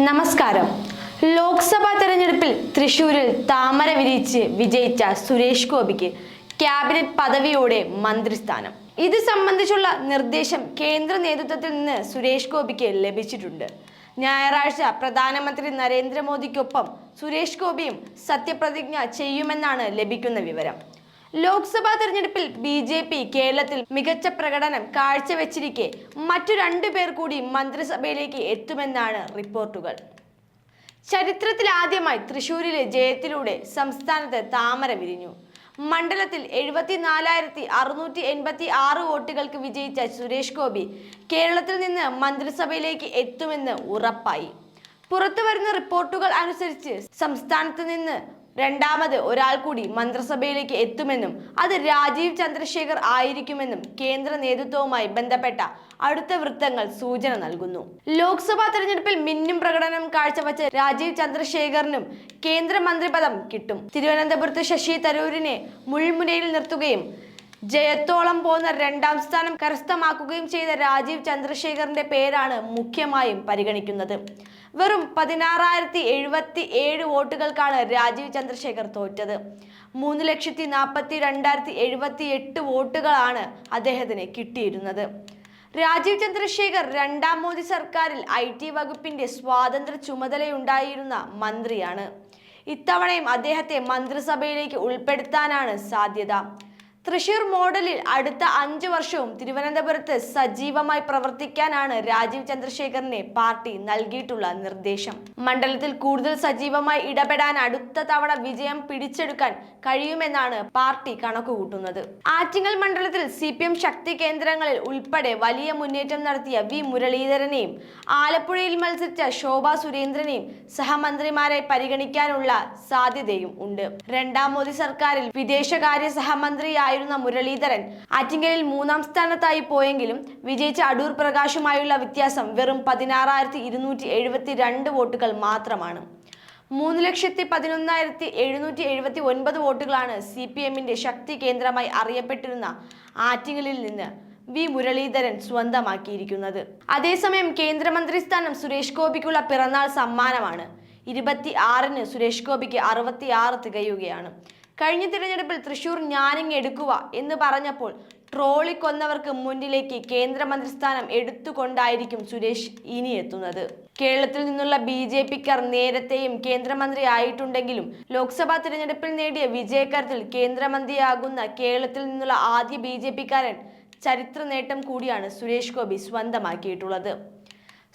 നമസ്കാരം. ലോക്സഭാ തെരഞ്ഞെടുപ്പിൽ തൃശൂരിൽ താമര വിരിയിച്ച് വിജയിച്ച സുരേഷ് ഗോപിക്ക് ക്യാബിനറ്റ് പദവിയോടെ മന്ത്രിസ്ഥാനം. ഇത് സംബന്ധിച്ചുള്ള നിർദ്ദേശം കേന്ദ്ര നേതൃത്വത്തിൽ നിന്ന് സുരേഷ് ഗോപിക്ക് ലഭിച്ചിട്ടുണ്ട്. ഞായറാഴ്ച പ്രധാനമന്ത്രി നരേന്ദ്രമോദിക്കൊപ്പം സുരേഷ് ഗോപിയും സത്യപ്രതിജ്ഞ ചെയ്യുമെന്നാണ് ലഭിക്കുന്ന വിവരം. ലോക്സഭാ തെരഞ്ഞെടുപ്പിൽ BJP കേരളത്തിൽ മികച്ച പ്രകടനം കാഴ്ചവെച്ചിരിക്കെ മറ്റു 2 പേർ കൂടി മന്ത്രിസഭയിലേക്ക് എത്തുമെന്നാണ് റിപ്പോർട്ടുകൾ. ചരിത്രത്തിൽ ആദ്യമായി തൃശൂരിലെ ജയത്തിലൂടെ സംസ്ഥാനത്ത് താമര വിരിഞ്ഞു. മണ്ഡലത്തിൽ 74,686 വോട്ടുകൾക്ക് വിജയിച്ച സുരേഷ് ഗോപി കേരളത്തിൽ നിന്ന് മന്ത്രിസഭയിലേക്ക് എത്തുമെന്ന് ഉറപ്പായി. പുറത്തുവരുന്ന റിപ്പോർട്ടുകൾ അനുസരിച്ച് സംസ്ഥാനത്ത് നിന്ന് രണ്ടാമത് ഒരാൾ കൂടി മന്ത്രിസഭയിലേക്ക് എത്തുമെന്നും അത് രാജീവ് ചന്ദ്രശേഖർ ആയിരിക്കുമെന്നും കേന്ദ്ര നേതൃത്വവുമായി ബന്ധപ്പെട്ട അടുത്ത വൃത്തങ്ങൾ സൂചന നൽകുന്നു. ലോക്സഭാ തെരഞ്ഞെടുപ്പിൽ മിന്നും പ്രകടനം കാഴ്ചവെച്ച രാജീവ് ചന്ദ്രശേഖറിനും കേന്ദ്രമന്ത്രിപദം കിട്ടും. തിരുവനന്തപുരത്ത് ശശി തരൂരിനെ മുൾമുനയിൽ നിർത്തുകയും ജയത്തോളം പോന്ന 2ാം സ്ഥാനം കരസ്ഥമാക്കുകയും ചെയ്ത രാജീവ് ചന്ദ്രശേഖറിന്റെ പേരാണ് മുഖ്യമായും പരിഗണിക്കുന്നത്. വെറും 16,077 വോട്ടുകൾക്കാണ് രാജീവ് ചന്ദ്രശേഖർ തോറ്റത്. 3,42,078 വോട്ടുകളാണ് അദ്ദേഹത്തിന് കിട്ടിയിരുന്നത്. രാജീവ് ചന്ദ്രശേഖർ 2ാം മോദി സർക്കാരിൽ IT വകുപ്പിന്റെ സ്വാതന്ത്ര്യ ചുമതലയുണ്ടായിരുന്ന മന്ത്രിയാണ്. ഇത്തവണയും അദ്ദേഹത്തെ മന്ത്രിസഭയിലേക്ക് ഉൾപ്പെടുത്താനാണ് സാധ്യത. തൃശൂർ മോഡലിൽ അടുത്ത 5 വർഷവും തിരുവനന്തപുരത്ത് സജീവമായി പ്രവർത്തിക്കാനാണ് രാജീവ് ചന്ദ്രശേഖറിനെ പാർട്ടി നൽകിയിട്ടുള്ള നിർദ്ദേശം. മണ്ഡലത്തിൽ കൂടുതൽ സജീവമായി ഇടപെടാൻ അടുത്ത തവണ വിജയം പിടിച്ചെടുക്കാൻ കഴിയുമെന്നാണ് പാർട്ടി കണക്കുകൂട്ടുന്നത്. ആറ്റിങ്ങൽ മണ്ഡലത്തിൽ CPM ശക്തി കേന്ദ്രങ്ങളിൽ ഉൾപ്പെടെ വലിയ മുന്നേറ്റം നടത്തിയ V മുരളീധരനെയും ആലപ്പുഴയിൽ മത്സരിച്ച ശോഭാ സുരേന്ദ്രനെയും സഹമന്ത്രിമാരായി പരിഗണിക്കാനുള്ള സാധ്യതയും ഉണ്ട്. 2ാം മോദി സർക്കാരിൽ വിദേശകാര്യ സഹമന്ത്രിയായ മുരളീധരൻ ആറ്റിങ്ങലിൽ 3ാം സ്ഥാനത്തായി പോയെങ്കിലും വിജയിച്ച അടൂർ പ്രകാശുമായുള്ള വ്യത്യാസം വെറും 16,272 വോട്ടുകൾ മാത്രമാണ്. 3,11,779 വോട്ടുകളാണ് CPMന്റെ ശക്തി കേന്ദ്രമായി അറിയപ്പെട്ടിരുന്ന ആറ്റിങ്ങലിൽ നിന്ന് V മുരളീധരൻ സ്വന്തമാക്കിയിരിക്കുന്നത്. അതേസമയം കേന്ദ്രമന്ത്രി സ്ഥാനം സുരേഷ് ഗോപിക്കുള്ള പിറന്നാൾ സമ്മാനമാണ്. 26-ന് സുരേഷ് ഗോപിക്ക് 66 തികയുകയാണ്. കഴിഞ്ഞ തിരഞ്ഞെടുപ്പിൽ തൃശൂർ ഞാനിങ് എടുക്കുക എന്ന് പറഞ്ഞപ്പോൾ ട്രോളിക്കൊന്നവർക്ക് മുന്നിലേക്ക് കേന്ദ്രമന്ത്രിസ്ഥാനം എടുത്തുകൊണ്ടായിരിക്കും സുരേഷ് ഇനി എത്തുന്നത്. കേരളത്തിൽ നിന്നുള്ള BJPക്കാർ നേരത്തെയും കേന്ദ്രമന്ത്രി ആയിട്ടുണ്ടെങ്കിലും ലോക്സഭാ തിരഞ്ഞെടുപ്പിൽ നേടിയ വിജയക്കരത്തിൽ കേന്ദ്രമന്ത്രിയാകുന്ന കേരളത്തിൽ നിന്നുള്ള ആദ്യ BJPക്കാരൻ ചരിത്ര നേട്ടം കൂടിയാണ് സുരേഷ് ഗോപി സ്വന്തമാക്കിയിട്ടുള്ളത്.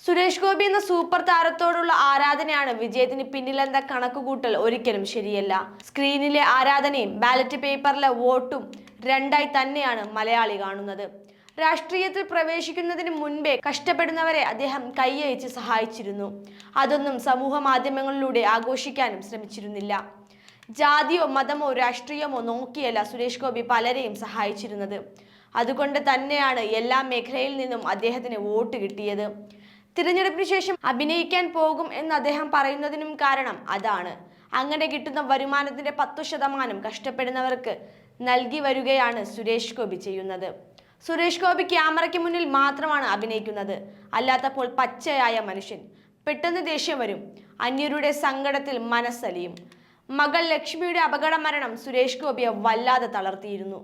സുരേഷ് ഗോപി എന്ന സൂപ്പർ താരത്തോടുള്ള ആരാധനയാണ് വിജയത്തിന് പിന്നിലെന്ന കണക്കുകൂട്ടൽ ഒരിക്കലും ശരിയല്ല. സ്ക്രീനിലെ ആരാധനയും ബാലറ്റ് പേപ്പറിലെ വോട്ടും 2ആയി തന്നെയാണ് മലയാളി കാണുന്നത്. രാഷ്ട്രീയത്തിൽ പ്രവേശിക്കുന്നതിന് മുൻപേ കഷ്ടപ്പെടുന്നവരെ അദ്ദേഹം കൈയയച്ച് സഹായിച്ചിരുന്നു. അതൊന്നും സമൂഹ മാധ്യമങ്ങളിലൂടെ ആഘോഷിക്കാനും ശ്രമിച്ചിരുന്നില്ല. ജാതിയോ മതമോ രാഷ്ട്രീയമോ നോക്കിയല്ല സുരേഷ് ഗോപി പലരെയും സഹായിച്ചിരുന്നത്. അതുകൊണ്ട് തന്നെയാണ് എല്ലാ മേഖലയിൽ നിന്നും അദ്ദേഹത്തിന് വോട്ട് കിട്ടിയത്. തിരഞ്ഞെടുപ്പിന് ശേഷം അഭിനയിക്കാൻ പോകും എന്ന് അദ്ദേഹം പറയുന്നതിനും കാരണം അതാണ്. അങ്ങനെ കിട്ടുന്ന വരുമാനത്തിന്റെ 10% കഷ്ടപ്പെടുന്നവർക്ക് നൽകി വരികയാണ് സുരേഷ് ഗോപി ചെയ്യുന്നത്. സുരേഷ് ഗോപി ക്യാമറയ്ക്ക് മുന്നിൽ മാത്രമാണ് അഭിനയിക്കുന്നത്. അല്ലാത്തപ്പോൾ പച്ചയായ മനുഷ്യൻ. പെട്ടെന്ന് ദേഷ്യം വരും. അന്യരുടെ സങ്കടത്തിൽ മനസ്സലിയും. മകൾ ലക്ഷ്മിയുടെ അപകട മരണം സുരേഷ് ഗോപിയെ വല്ലാതെ തളർത്തിയിരുന്നു.